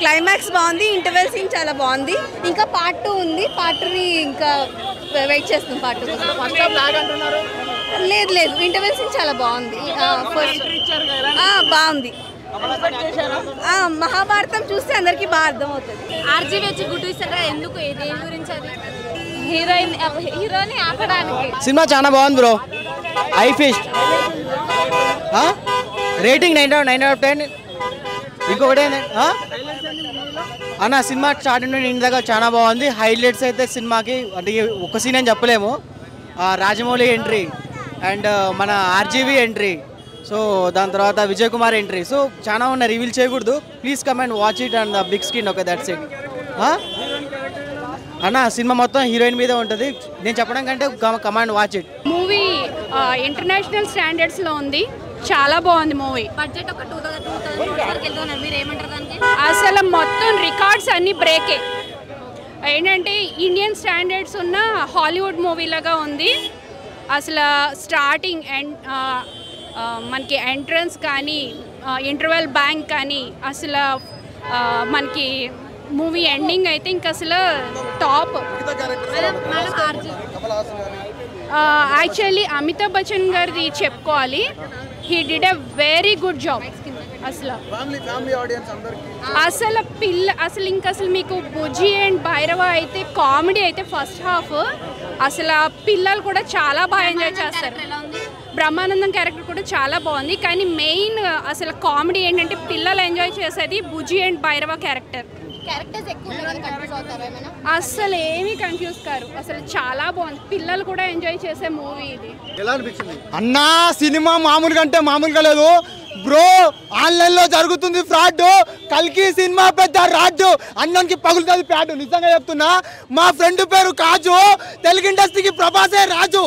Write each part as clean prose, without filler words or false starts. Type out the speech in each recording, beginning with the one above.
Climax బాగుంది, interval scene చాలా బాగుంది. ఇంకా పార్ట్ 2 ఉంది. పార్ట్ 3 ఇంకా వెయిట్ చేస్తాం. పార్ట్ 2 లేదు ఇంటర్వెల్ సీన్ చాలా బాగుంది. బాగుంది. మహాభారతం చూస్తే అందరికి బాగా అర్థమవుతుంది. ఆర్జీవి వచ్చి గుడ్డు ఇస్తారా? ఎందుకు? దేని గురించి? అది హీరోని ఆపడానికి. సినిమా చాలా బాగుంది బ్రో. I fist rating 9/10. ఇంకొకటి అన్న సినిమా స్టార్టింగ్ నుండి ఇంటి దగ్గర చాలా బాగుంది. హైలైట్స్ అయితే సినిమాకి అంటే ఒక సీన్ అని చెప్పలేము. రాజమౌళి ఎంట్రీ అండ్ మన ఆర్జీవి ఎంట్రీ, సో దాని తర్వాత విజయ్ కుమార్ ఎంట్రీ, సో చాలా ఉన్నాయి. రివీల్ చేయకూడదు. Please come and watch it and the big screen. Okay, that's it. అన్న సినిమా మొత్తం హీరోయిన్ మీద ఉంటుంది. నేను చెప్పడం కంటే come and watch it. Movie international standards లో ఉంది. చాలా బాగుంది మూవీ. బడ్జెట్ ఒక 2000 మీరు ఏమంటారు దానికి? అసలు మొత్తం రికార్డ్స్ అన్ని బ్రేకే. ఏంటంటే ఇండియన్ స్టాండర్డ్స్ ఉన్న హాలీవుడ్ మూవీ లాగా ఉంది. అసలు స్టార్టింగ్ అండ్ మనకి ఎంట్రన్స్ కానీ ఇంటర్వెల్ బ్యాంక్ కానీ అసలు మనకి మూవీ ఎండింగ్ అయితే ఇంకా అసలు టాప్. యాక్చువల్లీ అమితాబ్ బచ్చన్ గారిది చెప్పుకోవాలి. He did a very good job. అసలు ఇంకా మీకు బుజ్జి అండ్ భైరవ అయితే కామెడీ అయితే ఫస్ట్ హాఫ్ అసలు పిల్లలు కూడా చాలా బాగా ఎంజాయ్ చేస్తారు. బ్రహ్మానందం క్యారెక్టర్ కూడా చాలా బాగుంది. కానీ మెయిన్ అసలు కామెడీ ఏంటంటే పిల్లలు ఎంజాయ్ చేసేది బుజ్జి అండ్ భైరవ క్యారెక్టర్. అసలు ఏమీ కన్ఫ్యూజ్ కారు. అసలు చాలా బాగుంది. పిల్లలు కూడా ఎంజాయ్ చేసే మూవీ ఇది. అన్నా సినిమా మామూలుగా అంటే మామూలుగా లేదు బ్రో. ఆన్లైన్ లో జరుగుతుంది ఫ్రాడ్. కల్కి సినిమా పెద్ద రాడ్డు. అన్నానికి పగులుతుంది ప్యాడ్. నిజంగా చెప్తున్నా. మా ఫ్రెండ్ పేరు కాజు. తెలుగు ఇండస్ట్రీకి ప్రభాసే రాజు.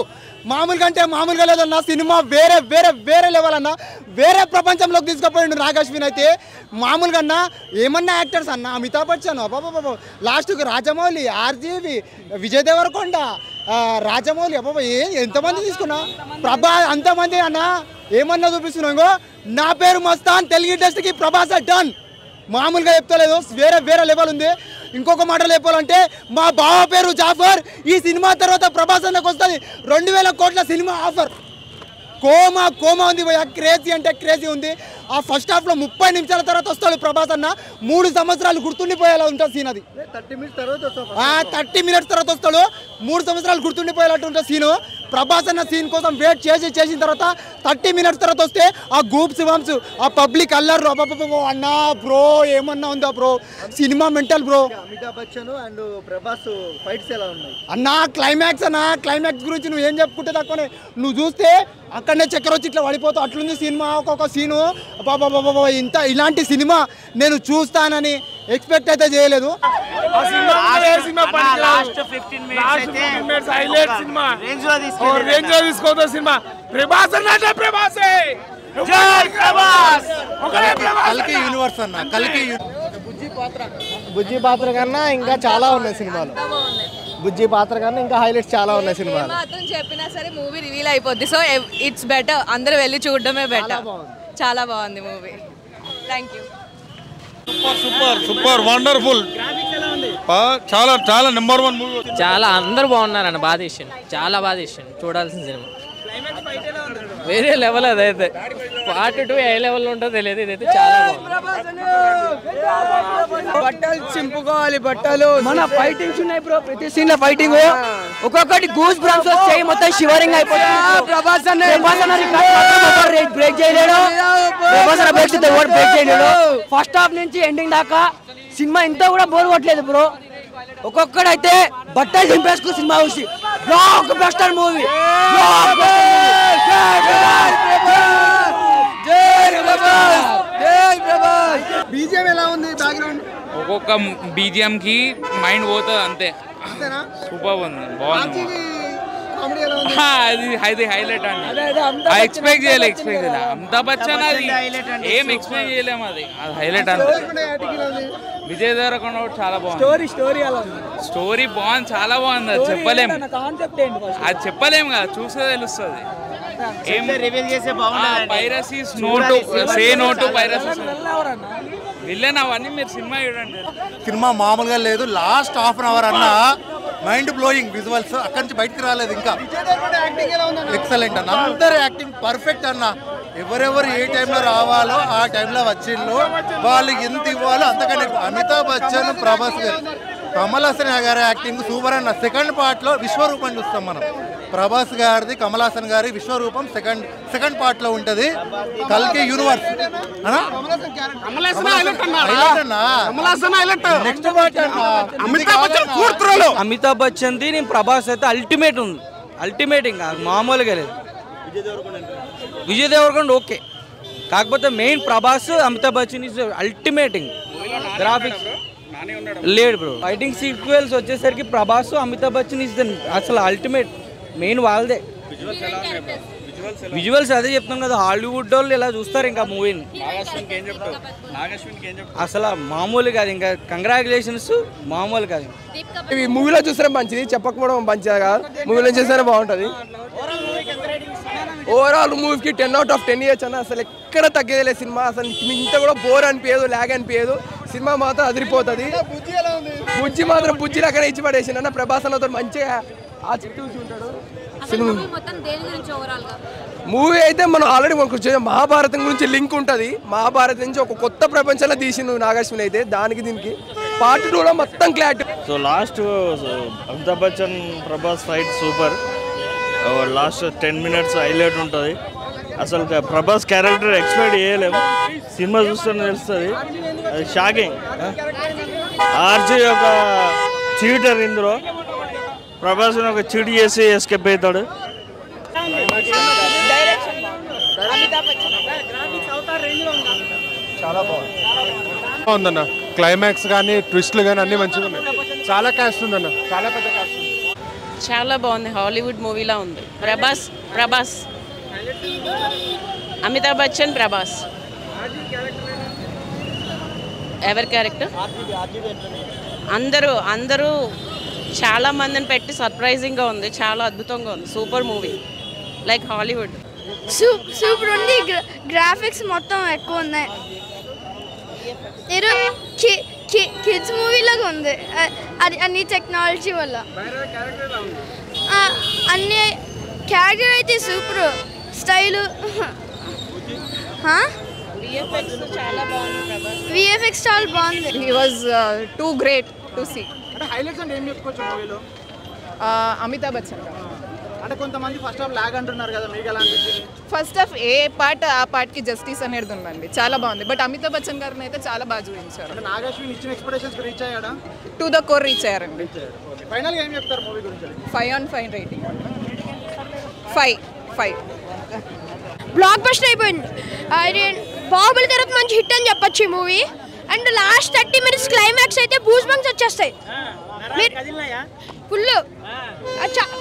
మామూలుగా అంటే మామూలుగా లేదన్న సినిమా. వేరే వేరే వేరే లెవెల్ అన్న. వేరే ప్రపంచంలోకి తీసుకుపోయిండు నాగశ్విన్ అయితే. మామూలుగా అన్న ఏమన్నా యాక్టర్స్ అన్న. అమితాబ్ బచ్చన్ అబ్బాబా, లాస్ట్కి రాజమౌళి, ఆర్జీవి, విజయ్ దేవరకొండ, రాజమౌళి అబ్బాబా ఎంతమంది తీసుకున్నా. ప్రభా అంతమంది అన్న. ఏమన్నా చూపిస్తున్నాగో. నా పేరు మస్తాన్. తెలుగు ఇండస్ట్రీకి ప్రభాస్ డన్. మామూలుగా చెప్తలేదు. వేరే వేరే లెవెల్ ఉంది. ఇంకొక మాటలు చెప్పాలంటే మా బావ పేరు జాఫర్. ఈ సినిమా తర్వాత ప్రభాస్ అన్నకు వస్తుంది 2000 కోట్ల సినిమా ఆఫర్. కోమా ఉంది భయ. క్రేజీ అంటే క్రేజీ ఉంది. ఆ ఫస్ట్ హాఫ్లో 30 నిమిషాల తర్వాత వస్తాడు ప్రభాస్ అన్న. 3 సంవత్సరాలు గుర్తుండిపోయేలా ఉంటుంది సీన్ అది. 30 మినిట్స్ తర్వాత వస్తాడు. 3 సంవత్సరాలు గుర్తుండిపోయేలాంటి ఉంటుంది సీను. ప్రభాస్ అన్న సీన్ కోసం వెయిట్ చేసిన తర్వాత 30 మినిట్స్ తర్వాత వస్తే ఆ గూప్స్ వంప్స్, ఆ పబ్లిక్ అల్లర్లు అన్నా బ్రో ఏమన్నా ఉందా bro. Cinema mental bro. Amitabh Bachchan and Prabhas fights ఎలా ఉన్నాయి అన్నా? క్లైమాక్స్ అన్న. క్లైమాక్స్ గురించి నువ్వు ఏం చెప్పుకుంటే తక్కువనే. నువ్వు చూస్తే అక్కడనే చక్కెర వచ్చి ఇట్లా పడిపోతావు. అట్లుంది సినిమా. ఒక్కొక్క సీను బాబా ఇలాంటి సినిమా నేను చూస్తానని ఎక్స్పెక్ట్ అయితే చేయలేదు. బుజ్జి పాత్ర కన్నా ఇంకా చాలా ఉన్నాయి సినిమాలు. బుజ్జి పాత్ర కన్నా ఇంకా హైలైట్స్ చాలా ఉన్నాయి సినిమాలు. చెప్పినా సరే మూవీ రివీల్ అయిపోద్ది. So it's better. అందరూ వెళ్ళి చూడడమే బెటర్. చాలా బాగుంది movie. Thank you. Super wonderful. చాలా చాలా నెంబర్ 1 మూవీ. చాలా అందరు బాగున్నారన్న. బాగా తీసిండు. చాలా బాగా తీసిండు. చూడాల్సిన సినిమా. వేరే లెవెల్ అదైతే. పార్ట్ 2 ఏ లెవెల్ ఉంటుందో తెలియదు. ఇదైతే చాలా బట్టలు చింపుకోవాలి. బట్టలు మన ఫైటింగ్స్ ఉన్నాయి బ్రో. ప్రతి సీన్ లో ఫైటింగ్. ఒక్కొక్కటి గూస్ బంప్స్ వచ్చాయి. మొత్తం షివరింగ్ అయిపోతుంది. ప్రభాస్ అన్న బ్రేక్ చేయలేడు. ప్రభాస్ అన్న బ్రేక్ చేయలేడు. ఫస్ట్ హాఫ్ నుంచి ఎండింగ్ దాకా సినిమా ఇంత కూడా బోర్ కొట్టలేదు బ్రో. ఒక్కొక్కడైతే బట్టలు చింపేసుకు సినిమా చూసి బ్లాక్ బస్టర్ మూవీ. బీజిఎం ఎలా ఉంది? బ్యాక్గ్రౌండ్ ఒక్కొక్క బీజిఎం కి మైండ్ పోతుంది అంతే. సూపర్ ఉంది. బాగుంది. అది హైలైట్ అండి. ఎక్స్పెక్ట్ చేయలేదు అమితాబ్ బచ్చన్ అది ఏం ఎక్స్పెక్ట్ చేయలేము. అది హైలైట్ అండి. విజయ్ దేవరకొండ చాలా బాగుంది. స్టోరీ బాగుంది, చాలా బాగుంది. అది చెప్పలేము, అది చెప్పలేము కదా, చూస్తే తెలుస్తుంది. పైరసీస్ నోటు సే నోటు పైరసీస్ విల్లన్ అవన్నీ మీరు సినిమా చూడండి. సినిమా మామూలుగా లేదు. లాస్ట్ హాఫ్ అన్ అవర్ అన్న మైండ్ బ్లోయింగ్ విజువల్స్, అక్కడి నుంచి బయటికి రాలేదు. ఇంకా ఎక్సలెంట్ అన్న, అందరు యాక్టింగ్ పర్ఫెక్ట్ అన్న. ఎవరెవరు ఏ టైంలో రావాలో ఆ టైంలో వచ్చిండ్రు, వాళ్ళు ఎంత ఇవ్వాలో అంతకంటే. అమితాబ్ బచ్చన్, ప్రభాస్ గారు, కమల్ హాసన్ గారి యాక్టింగ్ సూపర్ అన్న. సెకండ్ పార్ట్లో విశ్వరూపం చూస్తాం మనం. ప్రభాస్ గారిది, కమల్ హాసన్ గారి విశ్వరూపం సెకండ్ పార్ట్ లో ఉంటది. కల్కి universe next part Amitabh Bachchan ది నేను ప్రభాస్ అయితే అల్టిమేట్ ఉంది. అల్టిమేట్ ఇంకా మామూలుగా లేదు. విజయ్ దేవరకొండ ఓకే, కాకపోతే main Prabhas, Amitabh Bachchan is ultimating. Graphics లేడు బ్రో. ఫైటింగ్ సీక్వెల్స్ వచ్చేసరికి ప్రభాస్, అమితాబ్ బచ్చన్ ఇస్ అసలు అల్టిమేట్. మెయిన్ వాళ్ళదే. విజువల్స్ అదే చెప్తాం కదా, హాలీవుడ్ వాళ్ళు ఇలా చూస్తారు ఇంకా మూవీని. అసలు మామూలు కాదు, ఇంకా కంగ్రాచులేషన్స్ మామూలు కాదు. ఇవి మూవీలో చూస్తే మంచిది, చెప్పకపోవడం మంచిగా కాదు. మూవీలో చూస్తేనే బాగుంటుంది. ఓవరాల్ మూవీకి 10 out of 10 ఇయర్స్ అన్న. అసలు ఎక్కడ తగ్గేదిలే సినిమా. అసలు ఇంత కూడా బోర్ అనిపించదు, లాగ్ అనిపించదు. సినిమా మాత్రం అదిరిపోతుంది. బుజ్జి మాత్రం బుజ్జిలో అక్కడ ఇచ్చి పడేసింది అన్న. ప్రభాస్ అన్నతో మంచిగా ఆ చుట్టూ ఉంటాడు. మూవీ అయితే మనం ఆల్రెడీ కొంచెం మహాభారతం గురించి లింక్ ఉంటుంది. మహాభారతం నుంచి ఒక కొత్త ప్రపంచంలో తీసిండు నాగాశ్విన్ అయితే. దానికి దీనికి పార్ట్ 2 లో మొత్తం clarity. So last Amitabh Bachchan Prabhas fight super. Last 10 minutes highlight ఉంటుంది. అసలు ప్రభాస్ క్యారెక్టర్ ఎక్స్పెక్ట్ చేయలేము. సినిమా చూస్తూనే తెలుస్తుంది. అది షాకింగ్. ఆర్జీ ఒక చీటర్ ఇందులో. ప్రభాస్ ఒక చీట్ చేసి ఎస్కేప్ అవుతాడు. చాలా బాగుందన్న. క్లైమాక్స్ కానీ ట్విస్ట్లు కానీ అన్ని మంచిగా ఉన్నాయి. చాలా క్యాస్ట్ ఉందన్న, చాలా పెద్ద క్యాస్ట్ ఉంది. చాలా బాగుంది. హాలీవుడ్ మూవీలా ఉంది. ప్రభాస్ అమితాబ్ బచ్చన్, ప్రభాస్. ఎవరి క్యారెక్టర్? అందరూ చాలా మందిని పెట్టి సర్ప్రైజింగ్గా ఉంది. చాలా అద్భుతంగా ఉంది. Super movie, like Hollywood. Super ఉంది. గ్రాఫిక్స్ మొత్తం ఎక్కువ ఉన్నాయి. కిడ్స్ మూవీ లాగా ఉంది. అది అన్ని టెక్నాలజీ వల్ల. అన్ని క్యారెక్టర్ అయితే సూపర్. స్టైలు విఎఫ్ఎక్స్ చాలా బాగుంది. He was too great to see. Highlights అంటే ఏం చెప్పుకోవచ్చు మూవీలో? అమితాబ్ బచ్చన్ అంటే కొంతమంది ఫస్ట్ హాఫ్ లాగ్ అంటున్నారు కదా, మీకు ఎలా అనిపించింది? ఫస్ట్ హాఫ్ ఏ పార్ట్ ఆ పార్ట్కి జస్టిస్ అనేది ఉందండి. చాలా బాగుంది. బట్ అమితాబ్ బచ్చన్ గారిని అయితే చాలా బాగా చూపించారు. అంటే నాగాశ్విన్ ఇచ్చిన ఎక్స్పెక్టేషన్స్ రీచ్ అయ్యాడా? టు ద కోర్ రీచ్ అయ్యారండి. ఫైనల్గా ఏం చెప్తారు మూవీ గురించి? 5 on 5 రేటింగ్. 5 బ్లాక్ బస్టర్ అయిపోయింది. బాహుబలి తర్వాత మంచి హిట్ అని చెప్పొచ్చు ఈ movie. And last 30 minutes climax అయితే బూస్ బంక్స్ వచ్చేస్తాయి. ఫుల్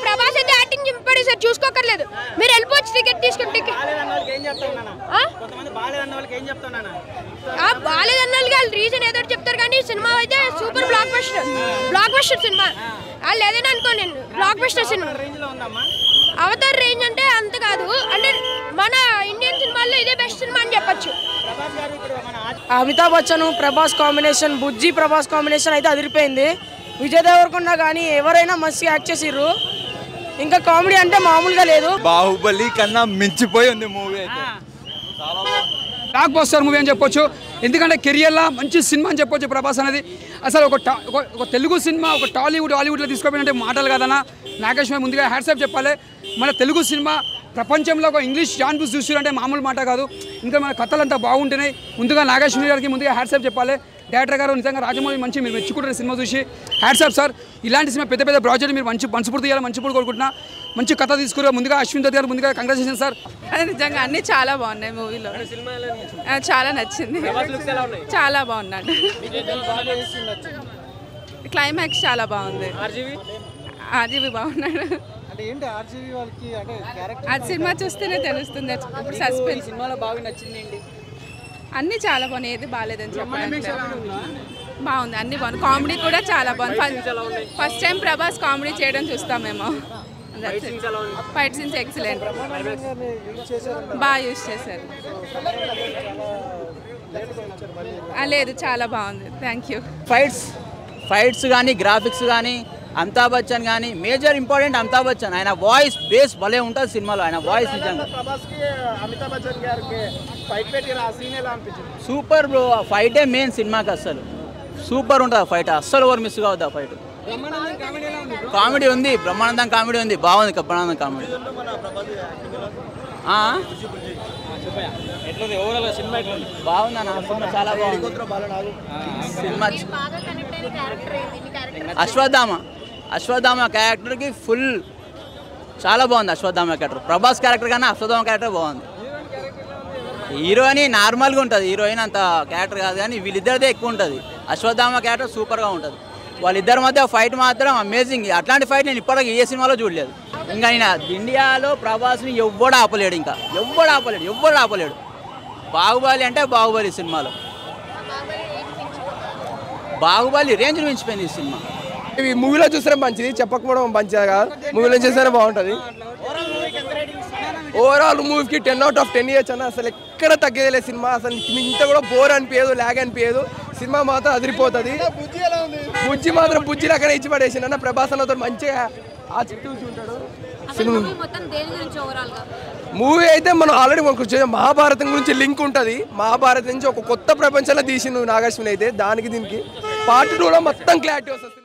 ప్రభాస్ అయితే యాక్టింగ్ చింపడి సార్, చూసుకోకర్లేదు. మీరు వెళ్ళిపోవచ్చు టికెట్ తీసుకుని. బాలేదన్న వాళ్ళు రీజన్ ఏదో చెప్తారు కానీ సినిమా అయితే సూపర్ బ్లాక్ బస్టర్ సినిమా. వాళ్ళు ఏదైనా అనుకోండి, block buster cinema. Avatar range అంటే అంత కాదు, అంటే మన ఇండియన్ సినిమాల్లో ఇదే బెస్ట్ సినిమా అని చెప్పొచ్చు. అమితాబ్ బచ్చన్ ప్రభాస్ కాంబినేషన్, బుజ్జి ప్రభాస్ కాంబినేషన్ అయితే అదిరిపోయింది. విజయ్ దేవరకొండ కానీ ఎవరైనా మస్తు యాక్ట్ చేసిర్రు. ఇంకా కామెడీ అంటే మామూలుగా లేదు. బాహుబలి కన్నా మించిపోయి ఉంది మూవీ అయితే. బ్లాక్ బస్టర్ మూవీ అని చెప్పొచ్చు. ఎందుకంటే కెరియర్లో మంచి సినిమా అని చెప్పొచ్చు ప్రభాస్ అనేది. అసలు ఒక తెలుగు సినిమా ఒక హాలీవుడ్లో తీసుకోపోయినంటే మాటలు కాదన్నా. నాగేశ్వరి ముందుగా హ్యాట్సాప్ చెప్పాలి. మన తెలుగు సినిమా ప్రపంచంలో ఒక ఇంగ్లీష్ జాన్బుస్ చూసారంటే మామూలు మాట కాదు. ఇంకా మన కథలు అంతా బాగుంటున్నాయి. ముందుగా నాగేశ్వరి గారికి ముందుగా హ్యాట్సాప్ చెప్పాలి. డైరెక్టర్ గారు నిజంగా రాజమౌళి మంచి మీరు మెచ్చుకుంటారు సినిమా చూసి. Hats off sir. ఇలాంటి సినిమా పెద్ద పెద్ద ప్రాజెక్ట్ మీరు మనస్ఫూర్తి చేయాలి, మంచిపూర్తి కోరుకుంటున్నా. మంచి కథ తీసుకురా. ముందుగా అశ్విన్ దత్ గారు ముందుగా కంగ్రాచులేషన్ సార్. నిజంగా అన్నీ చాలా బాగున్నాయి మూవీలో. చాలా నచ్చింది. చాలా బాగున్నాడు. క్లైమాక్స్ చాలా బాగుంది. ఆర్జీవి బాగున్నాడు. అంటే ఏంటి ఆర్జీవి వాళ్ళకి అంటే క్యారెక్టర్ అది సినిమా చూస్తేనే తెలుస్తుంది. ఇప్పుడు సస్పెన్స్ సినిమాలో బాగా నచ్చింది ఏంటి? అన్నీ చాలా బాగున్నాయి, ఏది బాగాలేదని చెప్పాలి. బాగుంది, అన్నీ బాగుంది. కామెడీ కూడా చాలా బాగుంది. ఫస్ట్ టైం ప్రభాస్ కామెడీ చేయడం చూస్తామేమో. ఫైట్ సీన్స్ ఎక్సలెంట్, బాగా యూజ్ చేశారు. లేదు, చాలా బాగుంది. Thank you. ఫైట్స్ కానీ గ్రాఫిక్స్ కానీ అమితాబ్ బచ్చన్ కానీ మేజర్ ఇంపార్టెంట్ అమితాబ్ బచ్చన్. ఆయన వాయిస్ బేస్ భలే ఉంటుంది సినిమాలో. ఆయన వాయిస్ నిజంగా సూపర్ బ్రో. ఆ ఫైటే మెయిన్ సినిమాకి, అస్సలు సూపర్ ఉంటుంది ఆ ఫైట్. అస్సలు ఎవరు మిస్ కావద్దు ఆ ఫైట్. కామెడీ ఉంది, బ్రహ్మానందం కామెడీ ఉంది, బాగుంది. బ్రహ్మానందం కామెడీ బాగుంది అన్న. సినిమా చాలా బాగుంది. సినిమా అశ్వత్థామ క్యారెక్టర్కి ఫుల్ చాలా బాగుంది. అశ్వత్థామ క్యారెక్టర్ ప్రభాస్ క్యారెక్టర్ కన్నా అశ్వత్థామ క్యారెక్టర్ బాగుంది. హీరోయిన్ నార్మల్గా ఉంటుంది, హీరోయిన్ అంత క్యారెక్టర్ కాదు, కానీ వీళ్ళిద్దరిదే ఎక్కువ ఉంటుంది. అశ్వత్థామ క్యారెక్టర్ సూపర్గా ఉంటుంది. వాళ్ళిద్దరి మధ్య ఫైట్ మాత్రం అమేజింగ్. అట్లాంటి ఫైట్ నేను ఇప్పటికీ ఏ సినిమాలో చూడలేదు. ఇంకా ఆయన ఇండియాలో ప్రభాస్ని ఎవ్వడు ఆపలేడు, ఇంకా ఎవ్వడు ఆపలేడు. బాహుబలి అంటే బాహుబలి సినిమాలో బాహుబలి రేంజ్ మించిపోయింది ఈ సినిమా. ఇవి మూవీలో చూస్తే మంచిది, చెప్పకపోవడం మంచిది కాదు. మూవీలో చూస్తేనే బాగుంటుంది. ఓవరాల్ మూవీకి 10/10 ఇయచ్చు అన్న. అసలు ఎక్కడ తగ్గేది సినిమా. అసలు ఇంత కూడా బోర్ అనిపించదు, లాగ్ అనిపించదు. సినిమా మాత్రం అదిరిపోతుంది. బుజ్జి అక్కడ ఇచ్చి పడేసింది అన్న. ప్రభాస్ అన్నతో మంచిగా ఆ చుట్టూ ఉంటాడు. మూవీ అయితే మనం ఆల్రెడీ మనకు మహాభారతం గురించి లింక్ ఉంటుంది. మహాభారతం నుంచి ఒక కొత్త ప్రపంచంలో తీసిండు నాగార్జున అయితే. దానికి దీనికి పార్ట్ 2లో మొత్తం క్లారిటీ వస్తుంది.